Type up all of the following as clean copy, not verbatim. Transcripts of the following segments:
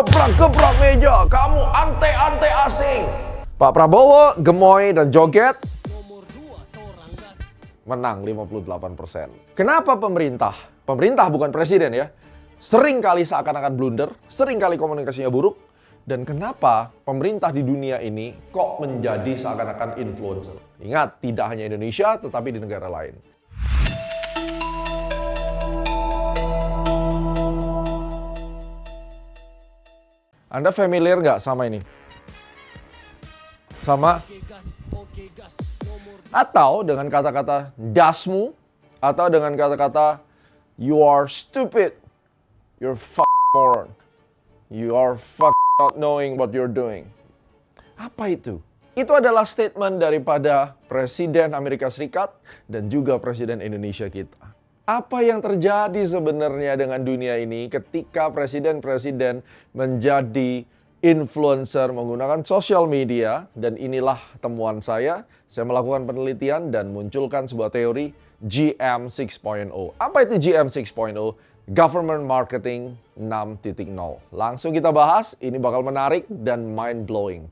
Gebrak-gebrak meja, kamu ante-ante asing. Pak Prabowo, gemoy dan joget, menang 58%. Kenapa pemerintah? Pemerintah bukan presiden ya. Sering kali seakan-akan blunder, sering kali komunikasinya buruk. Dan kenapa pemerintah di dunia ini kok menjadi seakan-akan influencer? Ingat, tidak hanya Indonesia, tetapi di negara lain. Anda familiar nggak sama ini? Sama? Atau dengan kata-kata dasmu, atau dengan kata-kata you are stupid, you're moron, you are not knowing what you're doing. Apa itu? Itu adalah statement daripada Presiden Amerika Serikat dan juga Presiden Indonesia kita. Apa yang terjadi sebenarnya dengan dunia ini ketika presiden-presiden menjadi influencer menggunakan sosial media? Dan inilah temuan saya. Saya melakukan penelitian dan munculkan sebuah teori GM 6.0. Apa itu GM 6.0? Government Marketing 6.0. Langsung kita bahas, ini bakal menarik dan mind-blowing.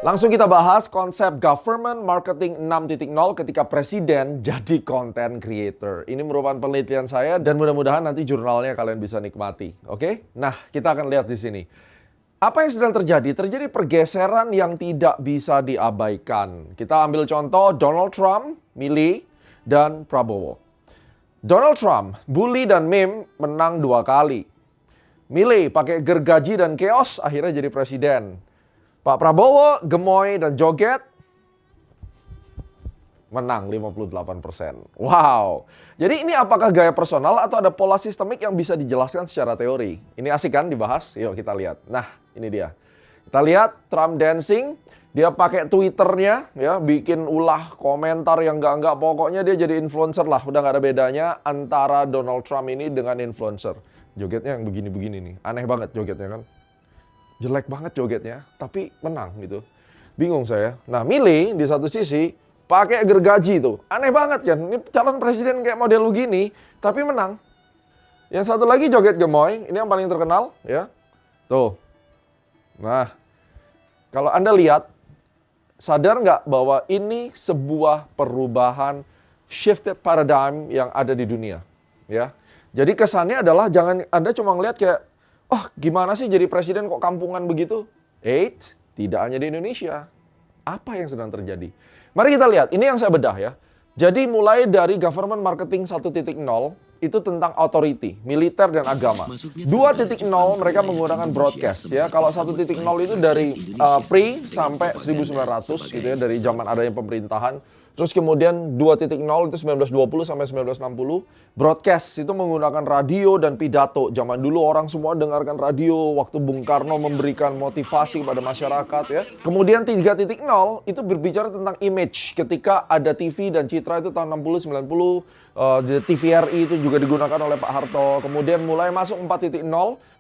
Langsung kita bahas konsep Government Marketing 6.0 ketika Presiden jadi content creator. Ini merupakan penelitian saya dan mudah-mudahan nanti jurnalnya kalian bisa nikmati. Oke? Nah, kita akan lihat di sini. Apa yang sedang terjadi? Terjadi pergeseran yang tidak bisa diabaikan. Kita ambil contoh Donald Trump, Milei, dan Prabowo. Donald Trump, bully dan meme menang 2 kali. Milei pakai gergaji dan chaos akhirnya jadi presiden. Pak Prabowo, gemoy dan joget, menang 58%. Wow. Jadi ini apakah gaya personal atau ada pola sistemik yang bisa dijelaskan secara teori? Ini asik kan dibahas? Yuk kita lihat. Nah, ini dia. Kita lihat Trump dancing, dia pakai Twitternya, ya, bikin ulah komentar yang enggak, pokoknya dia jadi influencer lah. Udah nggak ada bedanya antara Donald Trump ini dengan influencer. Jogetnya yang begini-begini nih. Aneh banget jogetnya kan. Jelek banget jogetnya, tapi menang gitu. Bingung saya. Nah, Milei di satu sisi pakai gergaji tuh. Aneh banget kan. Ini calon presiden kayak model gini, tapi menang. Yang satu lagi joget gemoy, ini yang paling terkenal ya. Tuh. Nah, kalau Anda lihat, sadar nggak bahwa ini sebuah perubahan shifted paradigm yang ada di dunia, ya. Jadi kesannya adalah jangan Anda cuma ngelihat kayak, oh gimana sih jadi presiden kok kampungan begitu? Tidak hanya di Indonesia. Apa yang sedang terjadi? Mari kita lihat, ini yang saya bedah ya. Jadi mulai dari government marketing 1.0, itu tentang authority, militer dan agama. 2.0 mereka menggunakan broadcast ya. Kalau 1.0 itu dari pre sampai 1900 gitu ya, dari zaman adanya pemerintahan. Terus kemudian 2.0 itu 1920 sampai 1960. Broadcast itu menggunakan radio dan pidato. Zaman dulu orang semua dengarkan radio waktu Bung Karno memberikan motivasi kepada masyarakat ya. Kemudian 3.0 itu berbicara tentang image. Ketika ada TV dan Citra itu tahun 60 90, TVRI itu juga digunakan oleh Pak Harto. Kemudian mulai masuk 4.0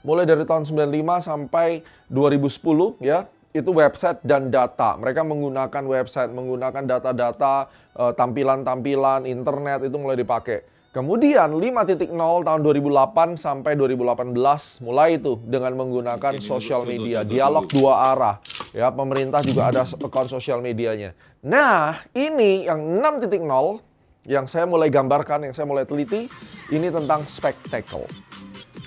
mulai dari tahun 95 sampai 2010 ya. Itu website dan data. Mereka menggunakan website, menggunakan data-data, tampilan-tampilan, internet itu mulai dipakai. Kemudian 5.0 tahun 2008 sampai 2018 mulai itu dengan menggunakan sosial media, dialog 2 arah. Ya, pemerintah juga ada akun sosial medianya. Nah, ini yang 6.0 yang saya mulai gambarkan, yang saya mulai teliti, ini tentang spectacle.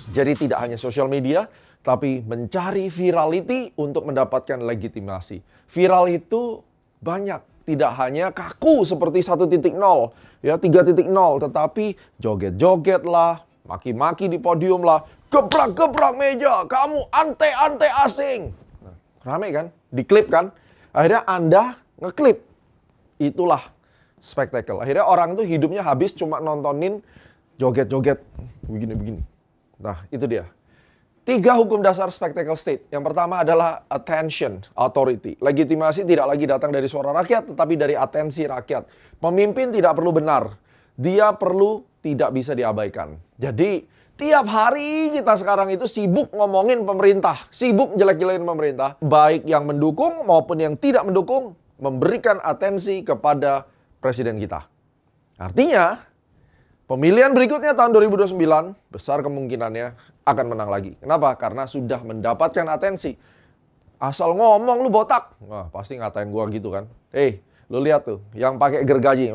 Jadi tidak hanya sosial media, tapi mencari virality untuk mendapatkan legitimasi. Viral itu banyak, tidak hanya kaku seperti 1.0, ya 3.0, tetapi joget-joget lah, maki-maki di podium lah, gebrak-gebrak meja, kamu ante-ante asing. Nah, rame kan? Diklip kan? Akhirnya Anda ngeklip. Itulah spektakel. Akhirnya orang tuh hidupnya habis cuma nontonin joget-joget begini-begini. Nah, itu dia. 3 hukum dasar spectacle state. Yang pertama adalah attention, authority. Legitimasi tidak lagi datang dari suara rakyat, tetapi dari atensi rakyat. Pemimpin tidak perlu benar. Dia perlu tidak bisa diabaikan. Jadi, tiap hari kita sekarang itu sibuk ngomongin pemerintah. Sibuk jelek-jelekin pemerintah. Baik yang mendukung maupun yang tidak mendukung, memberikan atensi kepada presiden kita. Artinya, Pemilihan berikutnya tahun 2029, besar kemungkinannya akan menang lagi. Kenapa? Karena sudah mendapatkan atensi. Asal ngomong lu botak. Wah, pasti ngatain gua gitu kan. Lu lihat tuh, yang pakai gergaji.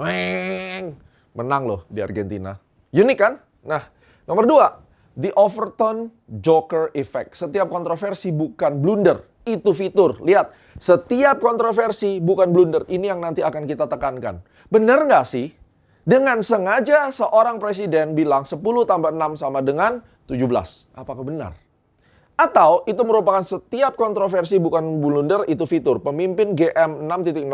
Menang loh di Argentina. Unik kan? Nah, nomor 2, the Overton Joker Effect. Setiap kontroversi bukan blunder. Itu fitur. Lihat, setiap kontroversi bukan blunder. Ini yang nanti akan kita tekankan. Bener nggak sih? Dengan sengaja seorang presiden bilang 10 tambah 6 sama dengan 17. Apakah benar? Atau itu merupakan setiap kontroversi bukan blunder, itu fitur. Pemimpin GM 6.0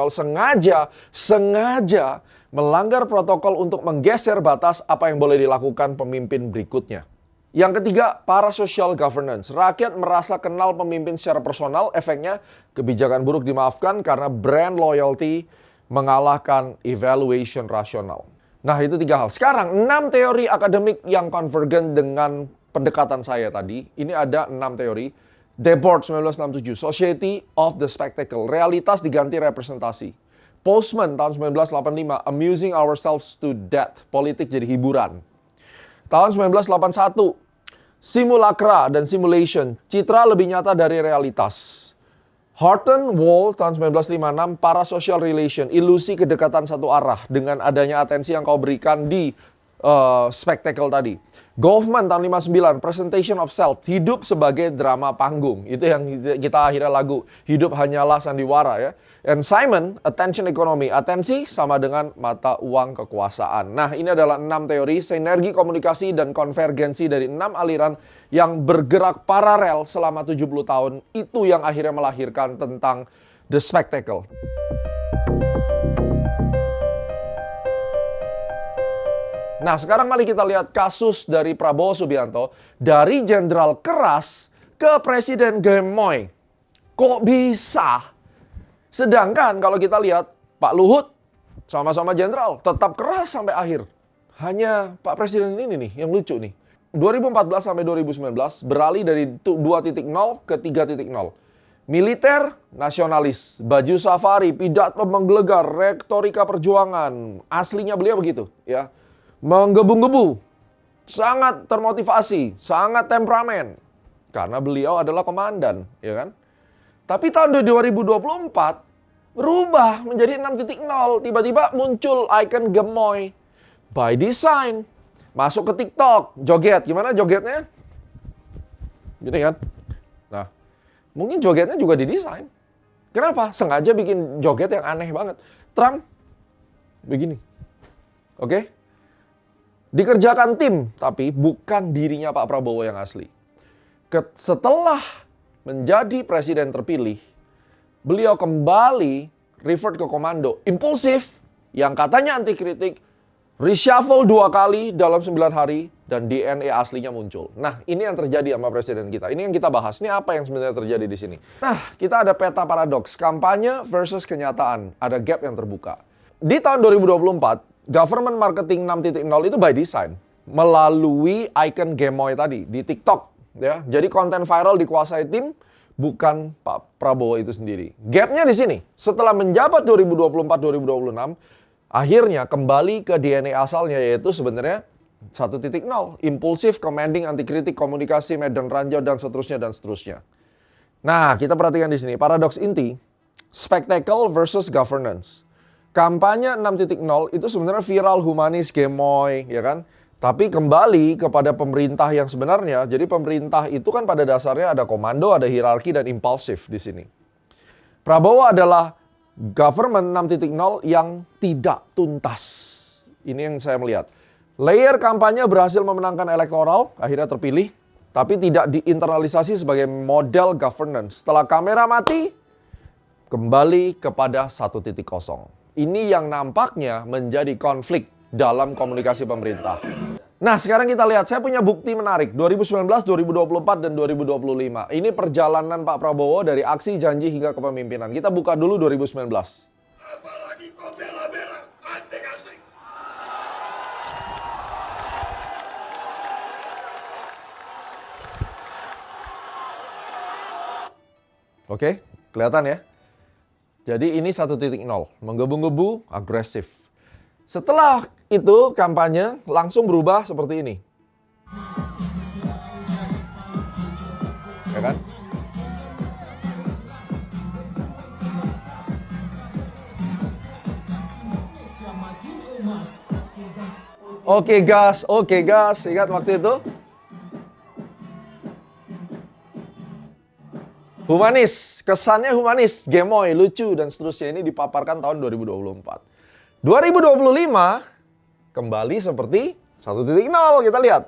sengaja melanggar protokol untuk menggeser batas apa yang boleh dilakukan pemimpin berikutnya. Yang ketiga, parasocial governance. Rakyat merasa kenal pemimpin secara personal, efeknya kebijakan buruk dimaafkan karena brand loyalty mengalahkan evaluation rasional. Nah, itu 3 hal. Sekarang, 6 teori akademik yang konvergen dengan pendekatan saya tadi. Ini ada 6 teori. Debord 1967, Society of the Spectacle. Realitas diganti representasi. Postman tahun 1985, Amusing Ourselves to Death. Politik jadi hiburan. Tahun 1981, Simulacra dan Simulation. Citra lebih nyata dari realitas. Horton Wall tahun 1956, Parasocial Relation, ilusi kedekatan satu arah dengan adanya atensi yang kau berikan di spektakel tadi. Goffman tahun 59, Presentation of Self, hidup sebagai drama panggung. Itu yang kita akhirnya lagu, hidup hanyalah sandiwara ya. And Simon, Attention Economy, atensi sama dengan mata uang kekuasaan. Nah, ini adalah 6 teori, sinergi komunikasi dan konvergensi dari 6 aliran yang bergerak paralel selama 70 tahun. Itu yang akhirnya melahirkan tentang The Spectacle. Nah, sekarang mari kita lihat kasus dari Prabowo Subianto. Dari jenderal keras ke presiden gemoy. Kok bisa? Sedangkan kalau kita lihat Pak Luhut sama-sama jenderal, tetap keras sampai akhir. Hanya Pak Presiden ini nih yang lucu nih. 2014 sampai 2019 beralih dari 2.0 ke 3.0. Militer nasionalis, baju safari, pidato menggelegar, retorika perjuangan. Aslinya beliau begitu, ya. Menggebu-gebu, sangat termotivasi, sangat temperamen. Karena beliau adalah komandan, ya kan? Tapi tahun 2024 berubah menjadi 6.0. Tiba-tiba muncul icon gemoy. By design. Masuk ke TikTok, joget. Gimana jogetnya? Gini kan? Nah, mungkin jogetnya juga didesain. Kenapa? Sengaja bikin joget yang aneh banget. Trump begini. Oke? Dikerjakan tim, tapi bukan dirinya Pak Prabowo yang asli. Setelah menjadi presiden terpilih, beliau kembali revert ke komando. Impulsif, yang katanya anti kritik, reshuffle 2 kali dalam 9 hari, dan DNA aslinya muncul. Nah, ini yang terjadi sama presiden kita. Ini yang kita bahas. Ini apa yang sebenarnya terjadi di sini. Nah, kita ada peta paradoks. Kampanye versus kenyataan. Ada gap yang terbuka. Di tahun 2024, government marketing 6.0 itu by design. Melalui icon gemoy tadi di TikTok. Ya. Jadi konten viral dikuasai tim, bukan Pak Prabowo itu sendiri. Gapnya di sini. Setelah menjabat 2024-2026, akhirnya kembali ke DNA asalnya, yaitu sebenarnya 1.0. Impulsif, commanding, anti kritik, komunikasi, medan ranjau, dan seterusnya, dan seterusnya. Nah, kita perhatikan di sini. Paradoks inti, spectacle versus governance. Kampanye 6.0 itu sebenarnya viral, humanis, gemoy, ya kan? Tapi kembali kepada pemerintah yang sebenarnya. Jadi pemerintah itu kan pada dasarnya ada komando, ada hierarki, dan impulsif di sini. Prabowo adalah government 6.0 yang tidak tuntas. Ini yang saya melihat. Layer kampanye berhasil memenangkan elektoral, akhirnya terpilih, tapi tidak diinternalisasi sebagai model governance. Setelah kamera mati, kembali kepada 1.0. Ini yang nampaknya menjadi konflik dalam komunikasi pemerintah. Nah, sekarang kita lihat, saya punya bukti menarik. 2019, 2024, dan 2025. Ini perjalanan Pak Prabowo dari aksi, janji, hingga kepemimpinan. Kita buka dulu 2019. Apalagi kau bela-bela anti asing. Oke, kelihatan ya? Jadi ini 1.0, menggebu-gebu, agresif. Setelah itu kampanye langsung berubah seperti ini. Ya kan? Oke gas, ingat waktu itu? Humanis, kesannya humanis, gemoy, lucu, dan seterusnya ini dipaparkan tahun 2024. 2025, kembali seperti 1.0, kita lihat.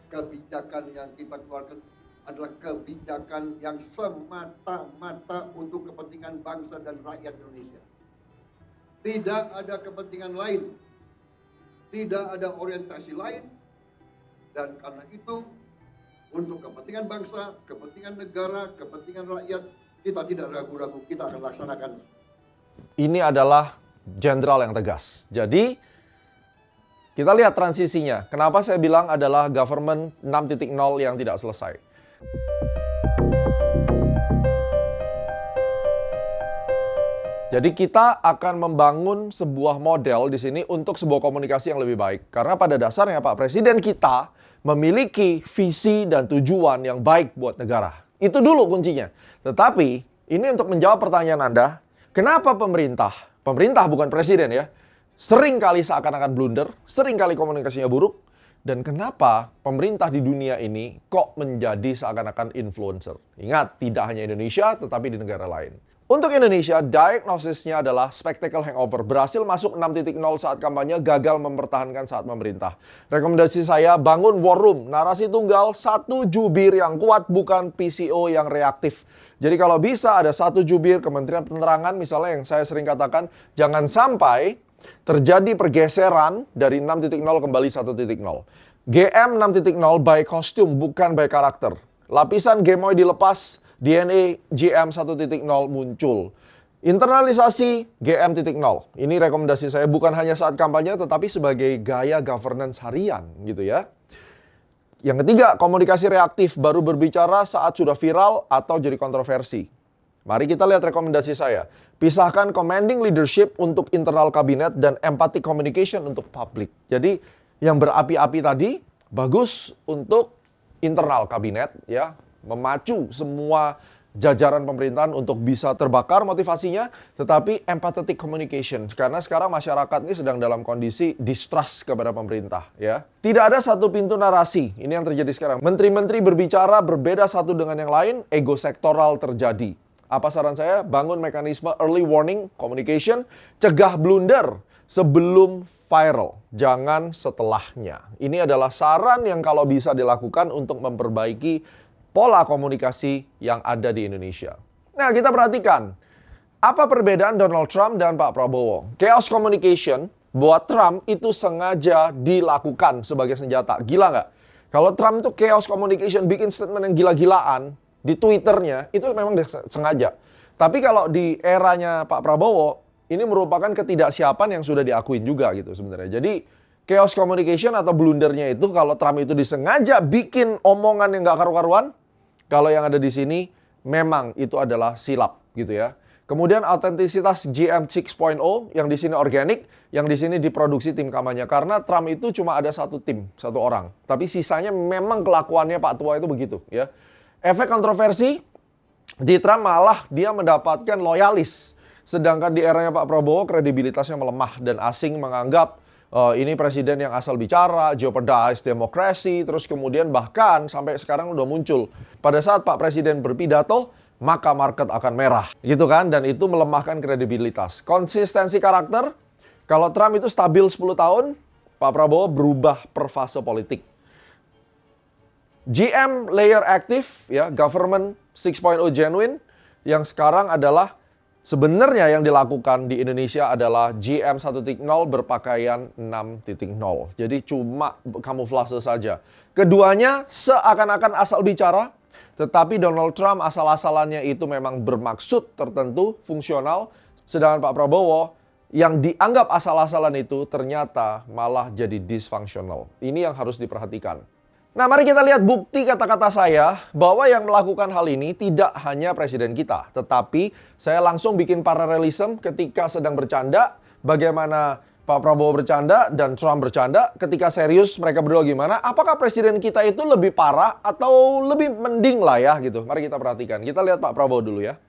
Kebijakan yang kita keluarkan adalah kebijakan yang semata-mata untuk kepentingan bangsa dan rakyat Indonesia. Tidak ada kepentingan lain, tidak ada orientasi lain, dan karena itu untuk kepentingan bangsa, kepentingan negara, kepentingan rakyat, kita tidak ragu-ragu, kita akan laksanakan. Ini adalah jenderal yang tegas. Jadi, kita lihat transisinya. Kenapa saya bilang adalah government 6.0 yang tidak selesai. Jadi kita akan membangun sebuah model di sini untuk sebuah komunikasi yang lebih baik. Karena pada dasarnya Pak Presiden kita memiliki visi dan tujuan yang baik buat negara. Itu dulu kuncinya. Tetapi ini untuk menjawab pertanyaan Anda, kenapa pemerintah bukan presiden ya, sering kali seakan-akan blunder, sering kali komunikasinya buruk, dan kenapa pemerintah di dunia ini kok menjadi seakan-akan influencer? Ingat, tidak hanya Indonesia, tetapi di negara lain. Untuk Indonesia, diagnosisnya adalah spectacle hangover. Berhasil masuk 6.0 saat kampanye, gagal mempertahankan saat memerintah. Rekomendasi saya, bangun war room, narasi tunggal, satu jubir yang kuat, bukan PCO yang reaktif. Jadi kalau bisa ada satu jubir Kementerian Penerangan, misalnya yang saya sering katakan, jangan sampai terjadi pergeseran dari 6.0 kembali 1.0. GM 6.0 by kostum, bukan by karakter. Lapisan gemoy dilepas, DNA GM 1.0 muncul. Internalisasi GM.0. Ini rekomendasi saya bukan hanya saat kampanye tetapi sebagai gaya governance harian gitu ya. Yang ketiga, komunikasi reaktif, baru berbicara saat sudah viral atau jadi kontroversi. Mari kita lihat rekomendasi saya. Pisahkan commanding leadership untuk internal kabinet dan empathic communication untuk publik. Jadi yang berapi-api tadi bagus untuk internal kabinet ya. Memacu semua jajaran pemerintahan untuk bisa terbakar motivasinya, tetapi empathetic communication. Karena sekarang masyarakat ini sedang dalam kondisi distrust kepada pemerintah. Ya. Tidak ada satu pintu narasi, ini yang terjadi sekarang. Menteri-menteri berbicara berbeda satu dengan yang lain, ego sektoral terjadi. Apa saran saya? Bangun mekanisme early warning communication, cegah blunder sebelum viral, jangan setelahnya. Ini adalah saran yang kalau bisa dilakukan untuk memperbaiki pola komunikasi yang ada di Indonesia. Nah, kita perhatikan. Apa perbedaan Donald Trump dan Pak Prabowo? Chaos communication buat Trump itu sengaja dilakukan sebagai senjata. Gila nggak? Kalau Trump itu chaos communication, bikin statement yang gila-gilaan di Twitternya, itu memang sengaja. Tapi kalau di eranya Pak Prabowo, ini merupakan ketidaksiapan yang sudah diakuin juga gitu sebenarnya. Jadi, chaos communication atau blundernya itu kalau Trump itu disengaja bikin omongan yang nggak karu-karuan, kalau yang ada di sini memang itu adalah silap gitu ya. Kemudian autentisitas GM 6.0 yang di sini organik, yang di sini diproduksi tim kampanye. Karena Trump itu cuma ada satu tim, satu orang. Tapi sisanya memang kelakuannya Pak Tua itu begitu ya. Efek kontroversi di Trump malah dia mendapatkan loyalis. Sedangkan di eranya Pak Prabowo kredibilitasnya melemah dan asing menganggap ini presiden yang asal bicara, jeopardize demokrasi, terus kemudian bahkan sampai sekarang udah muncul. Pada saat Pak Presiden berpidato, maka market akan merah. Gitu kan? Dan itu melemahkan kredibilitas. Konsistensi karakter, kalau Trump itu stabil 10 tahun, Pak Prabowo berubah per fase politik. GM layer aktif, ya, government 6.0 genuine, yang sekarang adalah sebenarnya yang dilakukan di Indonesia adalah GM 1.0 berpakaian 6.0. Jadi cuma kamuflase saja. Keduanya seakan-akan asal bicara, tetapi Donald Trump asal-asalannya itu memang bermaksud tertentu, fungsional. Sedangkan Pak Prabowo yang dianggap asal-asalan itu ternyata malah jadi dysfunctional. Ini yang harus diperhatikan. Nah, mari kita lihat bukti kata-kata saya bahwa yang melakukan hal ini tidak hanya presiden kita. Tetapi saya langsung bikin paralelisme ketika sedang bercanda bagaimana Pak Prabowo bercanda dan Trump bercanda. Ketika serius mereka berdua gimana? Apakah presiden kita itu lebih parah atau lebih mending lah ya gitu? Mari kita perhatikan. Kita lihat Pak Prabowo dulu ya.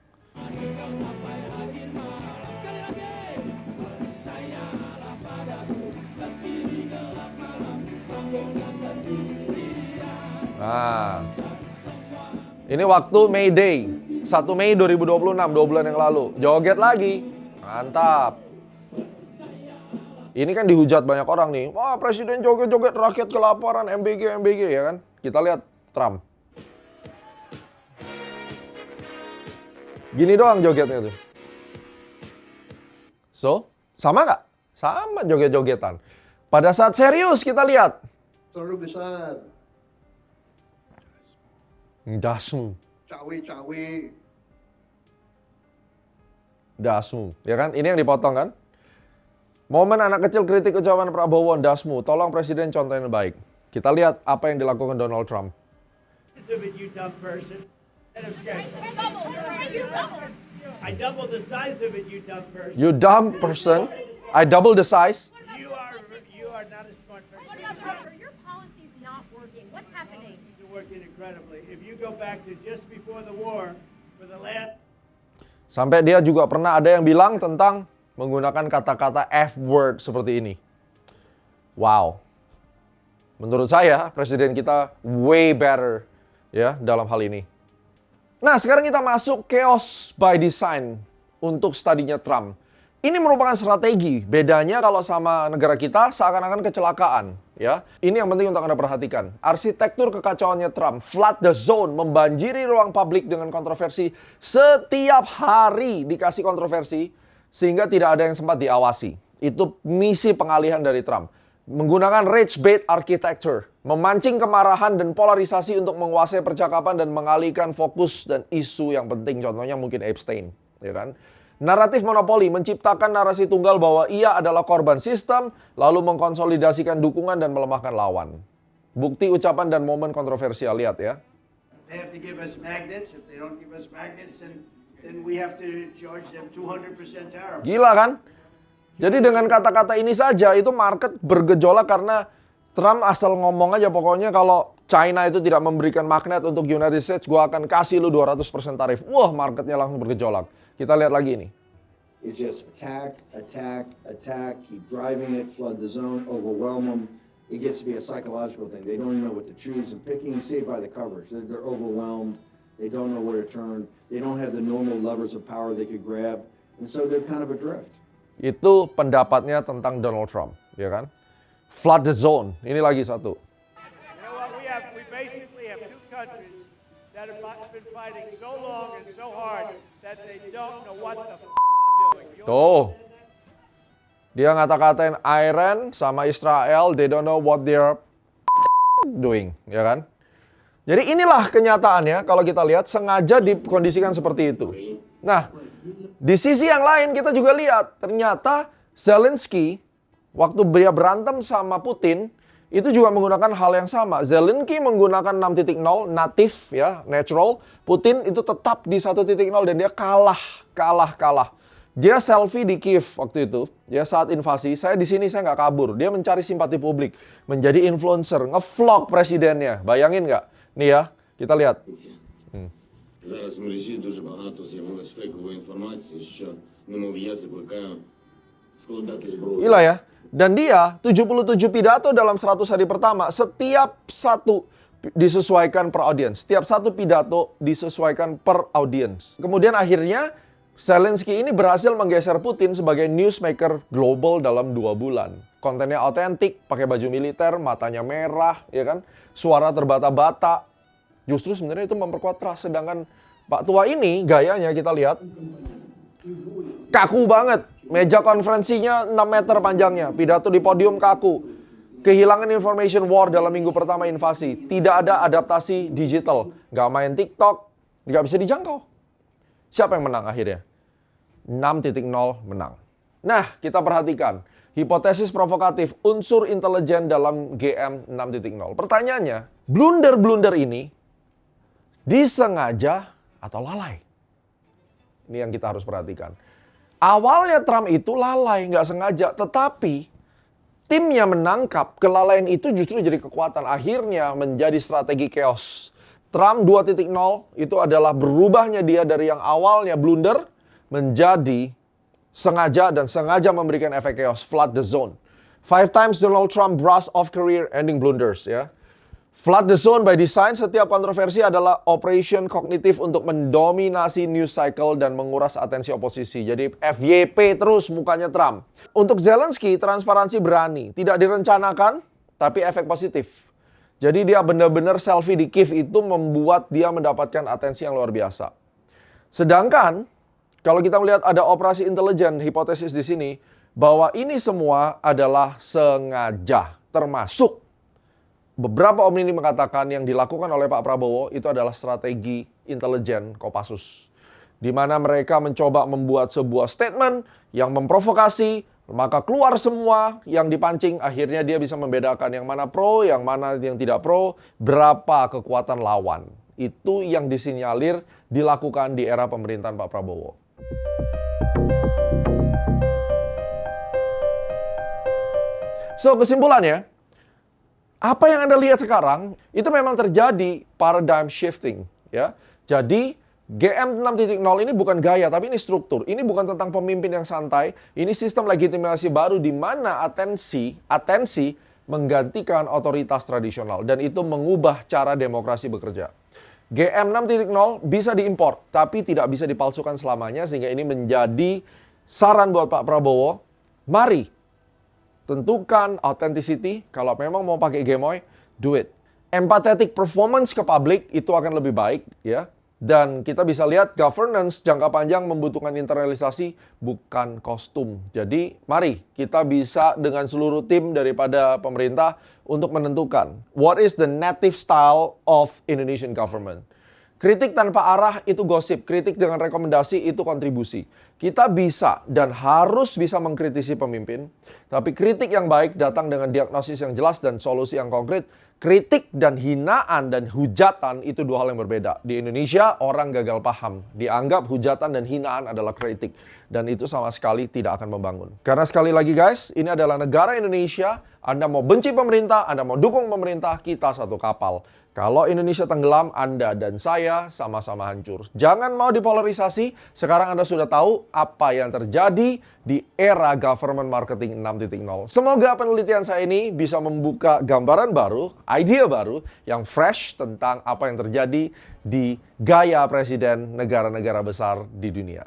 Nah, ini waktu May Day, 1 Mei 2026, 2 bulan yang lalu. Joget lagi, mantap. Ini kan dihujat banyak orang nih. Wah, presiden joget-joget, rakyat kelaparan, MBG, ya kan? Kita lihat Trump. Gini doang jogetnya tuh. So, sama nggak? Sama joget-jogetan. Pada saat serius kita lihat. Terlalu besar. Dasmu. Cawe-cawe. Dasmu, ya kan? Ini yang dipotong kan? Momen anak kecil kritik ucapan Prabowo, dasmu. Tolong presiden contohin baik. Kita lihat apa yang dilakukan Donald Trump. You dumb person. I double the size of it, you dumb person. You dumb person. I double the size. You are not a smart person. Your policy's not working. What's happening? You're working incredibly. If you go back to just before the war, for the last Sampai dia juga pernah ada yang bilang tentang menggunakan kata-kata F-word seperti ini. Wow. Menurut saya, presiden kita way better ya dalam hal ini. Nah, sekarang kita masuk chaos by design untuk studinya Trump. Ini merupakan strategi. Bedanya kalau sama negara kita seakan-akan kecelakaan, ya. Ini yang penting untuk Anda perhatikan. Arsitektur kekacauannya Trump, flood the zone, membanjiri ruang publik dengan kontroversi. Setiap hari dikasih kontroversi sehingga tidak ada yang sempat diawasi. Itu misi pengalihan dari Trump. Menggunakan rage bait architecture, memancing kemarahan dan polarisasi untuk menguasai percakapan dan mengalihkan fokus dan isu yang penting, contohnya mungkin Epstein, ya kan? Naratif monopoli menciptakan narasi tunggal bahwa ia adalah korban sistem, lalu mengkonsolidasikan dukungan dan melemahkan lawan. Bukti ucapan dan momen kontroversial, lihat ya. they have to give us magnets. If they don't give us magnets, then we have to charge them 200% tariff. Gila kan? Jadi dengan kata-kata ini saja itu market bergejolak karena Trump asal ngomong aja pokoknya kalau China itu tidak memberikan magnet untuk United States, gua akan kasih lu 200% tarif. Wah, marketnya langsung bergejolak. Kita lihat lagi ini. It's just attack, attack, attack, keep driving it, flood the zone, overwhelm them. It gets to be a psychological thing. They don't even know what to choose and picking. You see it by the coverage. They're overwhelmed. They don't know where to turn. They don't have the normal levers of power they could grab. And so they're kind of adrift. Itu pendapatnya tentang Donald Trump, ya kan? Flood the zone. Ini lagi satu. You know what? We basically have two countries that have been fighting so long and so hard that they don't know what the doing. Tuh. Dia ngata-katain Iran sama Israel, they don't know what they're doing, ya kan? Jadi inilah kenyataannya kalau kita lihat sengaja dikondisikan seperti itu. Nah, di sisi yang lain kita juga lihat ternyata Zelensky waktu dia berantem sama Putin itu juga menggunakan hal yang sama. Zelensky menggunakan 6.0 natif ya, natural. Putin itu tetap di 1.0 dan dia kalah. Dia selfie di Kiev waktu itu, ya saat invasi. Saya di sini, saya nggak kabur. Dia mencari simpati publik, menjadi influencer, ngevlog presidennya. Bayangin nggak? Nih ya, kita lihat. Зараз в мережі дуже багато з'явилось фейкової інформації, що, немов я закликаю складати зброю. Gila ya. Dan dia 77 pidato dalam 100 hari pertama. Setiap satu disesuaikan per audiens. Setiap satu pidato disesuaikan per audiens. Kemudian akhirnya Zelensky ini berhasil menggeser Putin sebagai newsmaker global dalam 2 bulan. Kontennya autentik, pakai baju militer, matanya merah, ya kan? Suara terbata-bata. Justru sebenarnya itu memperkuat trust. Sedangkan Pak Tua ini gayanya kita lihat kaku banget. Meja konferensinya 6 meter panjangnya. Pidato di podium kaku. Kehilangan information war dalam minggu pertama invasi. Tidak ada adaptasi digital. Nggak main TikTok. Nggak bisa dijangkau. Siapa yang menang akhirnya? 6.0 menang. Nah, kita perhatikan. Hipotesis provokatif unsur intelijen dalam GM 6.0. Pertanyaannya, blunder-blunder ini disengaja atau lalai? Ini yang kita harus perhatikan. Awalnya Trump itu lalai, nggak sengaja. Tetapi timnya menangkap kelalaian itu justru jadi kekuatan. Akhirnya menjadi strategi chaos. Trump 2.0 itu adalah berubahnya dia dari yang awalnya blunder menjadi sengaja dan sengaja memberikan efek chaos, flood the zone. 5 times Donald Trump brush off career ending blunders ya. Flood the zone by design, setiap kontroversi adalah operation kognitif untuk mendominasi news cycle dan menguras atensi oposisi. Jadi FYP terus mukanya Trump. Untuk Zelensky, transparansi berani. Tidak direncanakan, tapi efek positif. Jadi dia benar-benar selfie di Kiev itu membuat dia mendapatkan atensi yang luar biasa. Sedangkan, kalau kita melihat ada operasi intelijen, hipotesis di sini, bahwa ini semua adalah sengaja, termasuk beberapa opini mengatakan yang dilakukan oleh Pak Prabowo itu adalah strategi intelijen Kopassus. Di mana mereka mencoba membuat sebuah statement yang memprovokasi, maka keluar semua yang dipancing, akhirnya dia bisa membedakan yang mana pro, yang mana yang tidak pro, berapa kekuatan lawan. Itu yang disinyalir dilakukan di era pemerintahan Pak Prabowo. So, kesimpulannya, apa yang Anda lihat sekarang, itu memang terjadi paradigm shifting. Ya. Jadi, GM 6.0 ini bukan gaya, tapi ini struktur. Ini bukan tentang pemimpin yang santai. Ini sistem legitimasi baru di mana atensi menggantikan otoritas tradisional. Dan itu mengubah cara demokrasi bekerja. GM 6.0 bisa diimpor, tapi tidak bisa dipalsukan selamanya. Sehingga ini menjadi saran buat Pak Prabowo. Mari tentukan authenticity, kalau memang mau pakai Gemoy, do it. Empathetic performance ke publik itu akan lebih baik ya. Dan kita bisa lihat governance jangka panjang membutuhkan internalisasi bukan kostum. Jadi mari kita bisa dengan seluruh tim daripada pemerintah untuk menentukan what is the native style of Indonesian government. Kritik tanpa arah itu gosip, kritik dengan rekomendasi itu kontribusi. Kita bisa dan harus bisa mengkritisi pemimpin, tapi kritik yang baik datang dengan diagnosis yang jelas dan solusi yang konkret. Kritik dan hinaan dan hujatan itu dua hal yang berbeda. Di Indonesia orang gagal paham, dianggap hujatan dan hinaan adalah kritik. Dan itu sama sekali tidak akan membangun. Karena sekali lagi guys, ini adalah negara Indonesia. Anda mau benci pemerintah, Anda mau dukung pemerintah, kita satu kapal. Kalau Indonesia tenggelam, Anda dan saya sama-sama hancur. Jangan mau dipolarisasi, sekarang Anda sudah tahu apa yang terjadi di era government marketing 6.0. Semoga penelitian saya ini bisa membuka gambaran baru, idea baru, yang fresh tentang apa yang terjadi di gaya presiden negara-negara besar di dunia.